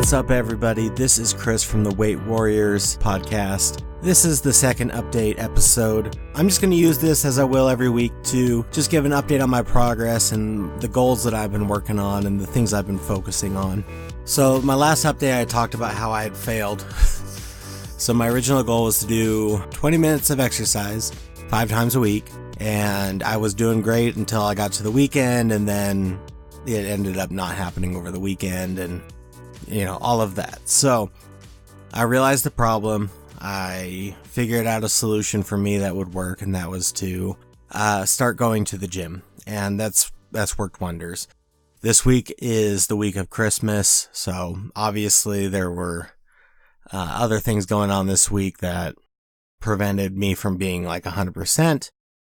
What's up, everybody? This is Chris from the Weight Warriors podcast. This is the second update episode. I'm just going to use this, as I will every week, to just give an update on my progress and the goals that I've been working on and the things I've been focusing on. So my last update, I talked about how I had failed. So my original goal was to do 20 minutes of exercise 5 times a week, and I was doing great until I got to the weekend, and then it ended up not happening over the weekend, and all of that. So I realized the problem. I figured out a solution for me that would work, and that was to start going to the gym, and that's worked wonders. This week is the week of Christmas, so obviously there were other things going on this week that prevented me from being like 100%,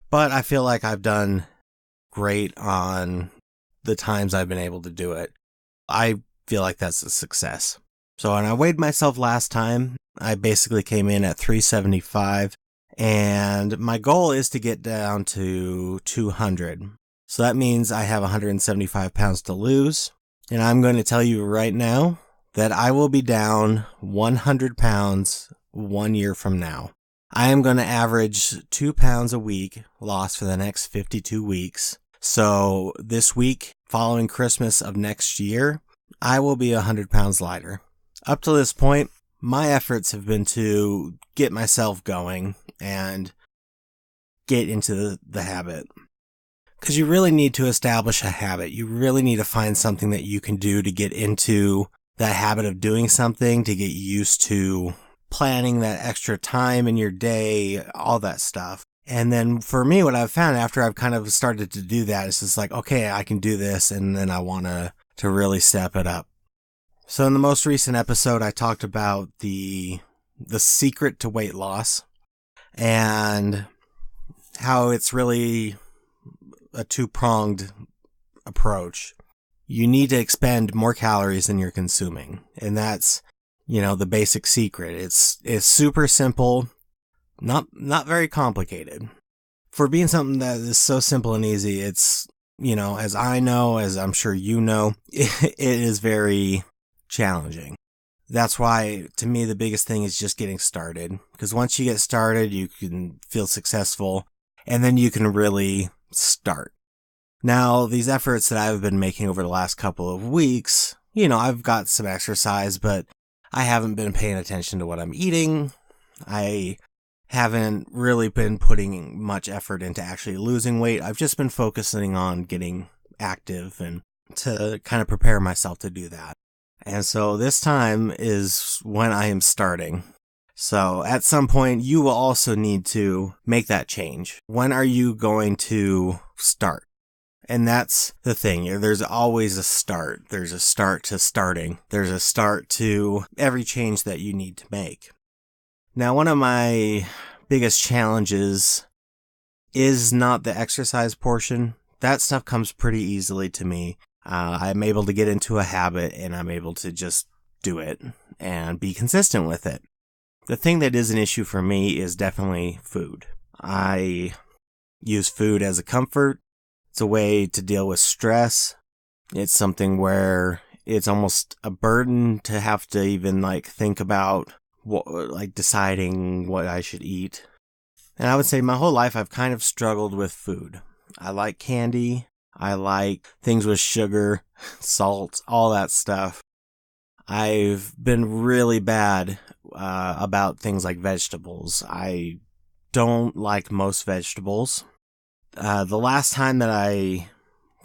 but I feel like I've done great on the times I've been able to do it. I feel like that's a success. So when I weighed myself last time, I basically came in at 375, and my goal is to get down to 200. So that means I have 175 pounds to lose, and I'm going to tell you right now that I will be down 100 pounds 1 year from now. I am going to average 2 pounds a week lost for the next 52 weeks. So this week, following Christmas of next year, I will be 100 pounds lighter. Up to this point, my efforts have been to get myself going and get into the habit. Because you really need to establish a habit. You really need to find something that you can do to get into that habit of doing something, to get used to planning that extra time in your day, all that stuff. And then for me, what I've found after I've kind of started to do that, it's just like, okay, I can do this, and then I want to really step it up. So in the most recent episode, I talked about the secret to weight loss and how it's really a two-pronged approach. You need to expend more calories than you're consuming, and that's, the basic secret. It's super simple, not very complicated. For being something that is so simple and easy, it's, as I know, as I'm sure you know, it is very challenging. That's why, to me, the biggest thing is just getting started. Because once you get started, you can feel successful, and then you can really start. Now, these efforts that I've been making over the last couple of weeks, I've got some exercise, but I haven't been paying attention to what I'm eating. I haven't really been putting much effort into actually losing weight. I've just been focusing on getting active and to kind of prepare myself to do that. And so this time is when I am starting. So at some point, you will also need to make that change. When are you going to start? And that's the thing. There's always a start. There's a start to starting. There's a start to every change that you need to make. Now, one of my biggest challenges is not the exercise portion. That stuff comes pretty easily to me. I'm able to get into a habit, and I'm able to just do it and be consistent with it. The thing that is an issue for me is definitely food. I use food as a comfort. It's a way to deal with stress. It's something where it's almost a burden to have to even think about deciding what I should eat. And I would say my whole life I've kind of struggled with food. I like candy. I like things with sugar, salt, all that stuff. I've been really bad about things like vegetables. I don't like most vegetables. The last time that I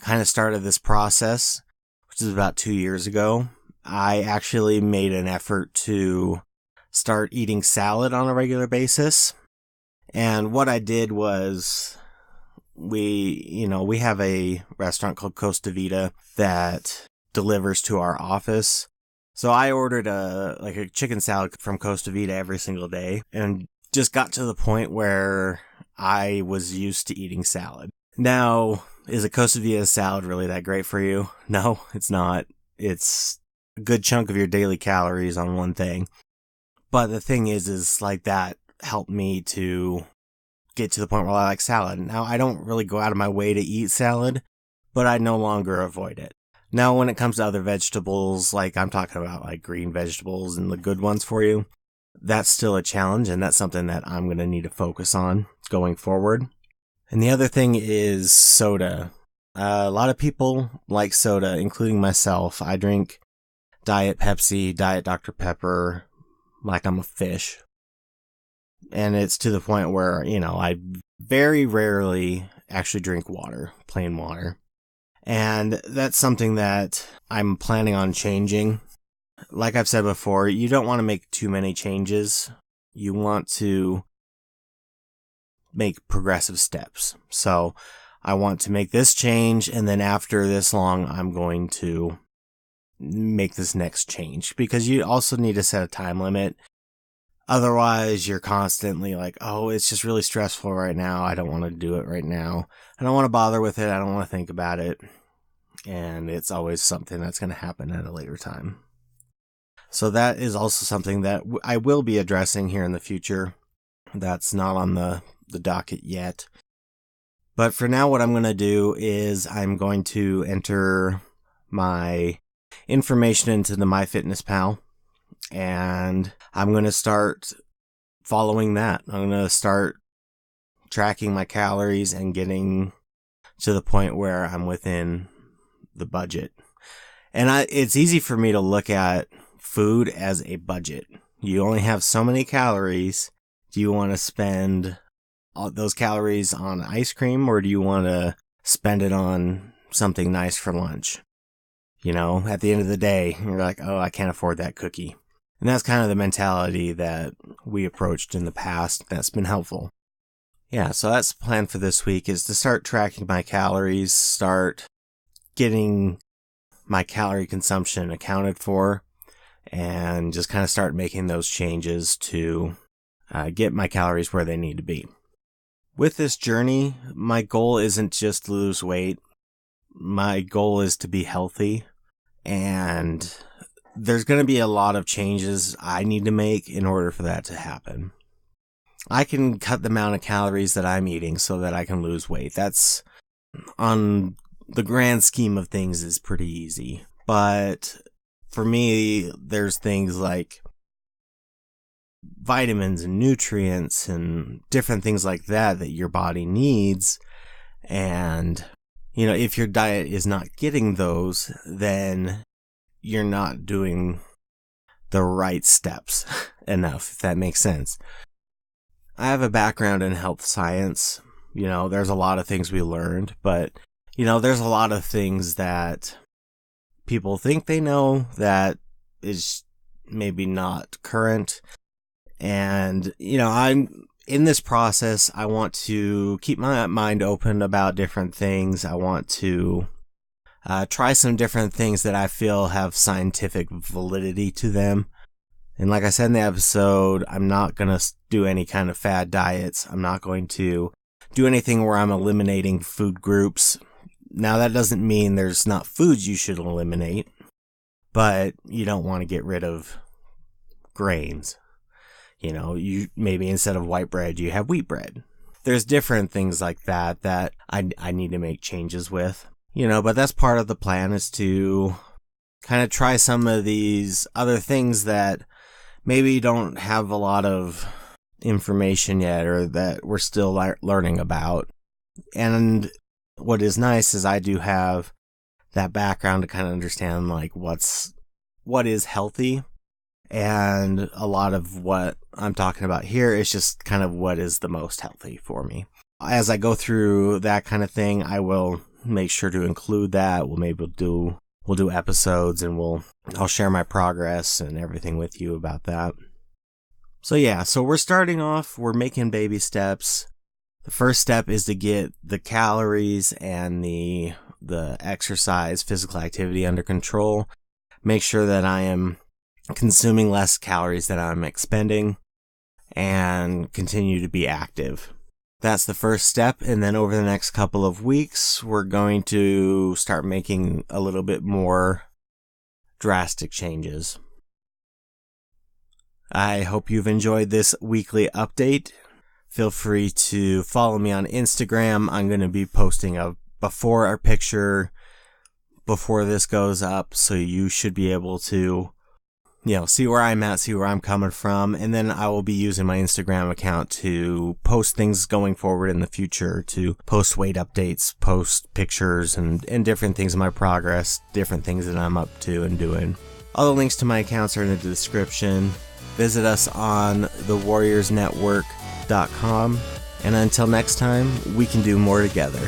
kind of started this process, which is about 2 years ago, I actually made an effort to start eating salad on a regular basis. And what I did was we have a restaurant called Costa Vida that delivers to our office. So I ordered a chicken salad from Costa Vida every single day, and just got to the point where I was used to eating salad. Now, is a Costa Vida salad really that great for you? No, it's not. It's a good chunk of your daily calories on one thing. But the thing is that helped me to get to the point where I like salad. Now, I don't really go out of my way to eat salad, but I no longer avoid it. Now, when it comes to other vegetables, like I'm talking about like green vegetables and the good ones for you, that's still a challenge, and that's something that I'm going to need to focus on going forward. And the other thing is soda. A lot of people like soda, including myself. I drink Diet Pepsi, Diet Dr. Pepper, like I'm a fish. And it's to the point where, I very rarely actually drink water, plain water. And that's something that I'm planning on changing. Like I've said before, you don't want to make too many changes. You want to make progressive steps. So I want to make this change, and then after this long, I'm going to make this next change, because you also need to set a time limit. Otherwise, you're constantly like, oh, it's just really stressful right now. I don't want to do it right now. I don't want to bother with it. I don't want to think about it. And it's always something that's going to happen at a later time. So that is also something that I will be addressing here in the future. That's not on the docket yet. But for now, what I'm going to do is I'm going to enter my information into the MyFitnessPal. And I'm going to start following that. I'm going to start tracking my calories and getting to the point where I'm within the budget. And it's easy for me to look at food as a budget. You only have so many calories. Do you want to spend all those calories on ice cream, or do you want to spend it on something nice for lunch? At the end of the day, you're like, oh, I can't afford that cookie. And that's kind of the mentality that we approached in the past. That's been helpful. Yeah, so that's the plan for this week, is to start tracking my calories, start getting my calorie consumption accounted for, and just kind of start making those changes to get my calories where they need to be. With this journey, my goal isn't just to lose weight. My goal is to be healthy, and there's going to be a lot of changes I need to make in order for that to happen. I can cut the amount of calories that I'm eating so that I can lose weight. That's, on the grand scheme of things, is pretty easy. But for me, there's things like vitamins and nutrients and different things like that your body needs. And, if your diet is not getting those, then you're not doing the right steps enough, if that makes sense. I have a background in health science. There's a lot of things we learned, but, there's a lot of things that people think they know that is maybe not current. And, I'm in this process. I want to keep my mind open about different things. I want to try some different things that I feel have scientific validity to them. And like I said in the episode, I'm not going to do any kind of fad diets. I'm not going to do anything where I'm eliminating food groups. Now, that doesn't mean there's not foods you should eliminate, but you don't want to get rid of grains. You maybe instead of white bread, you have wheat bread. There's different things like that I need to make changes with. But that's part of the plan, is to kind of try some of these other things that maybe don't have a lot of information yet, or that we're still learning about. And what is nice is I do have that background to kind of understand like what is healthy. And a lot of what I'm talking about here is just kind of what is the most healthy for me. As I go through that kind of thing, I will make sure to include that. We'll do episodes, and I'll share my progress and everything with you about that. So we're starting off, we're making baby steps. The first step is to get the calories and the exercise, physical activity under control. Make sure that I am consuming less calories than I'm expending, and continue to be active. That's the first step, and then over the next couple of weeks, we're going to start making a little bit more drastic changes. I hope you've enjoyed this weekly update. Feel free to follow me on Instagram. I'm going to be posting a before picture before this goes up, so you should be able to, see where I'm at, see where I'm coming from, and then I will be using my Instagram account to post things going forward in the future, to post weight updates, post pictures, and different things in my progress, different things that I'm up to and doing. All the links to my accounts are in the description. Visit us on thewarriorsnetwork.com, and until next time, we can do more together.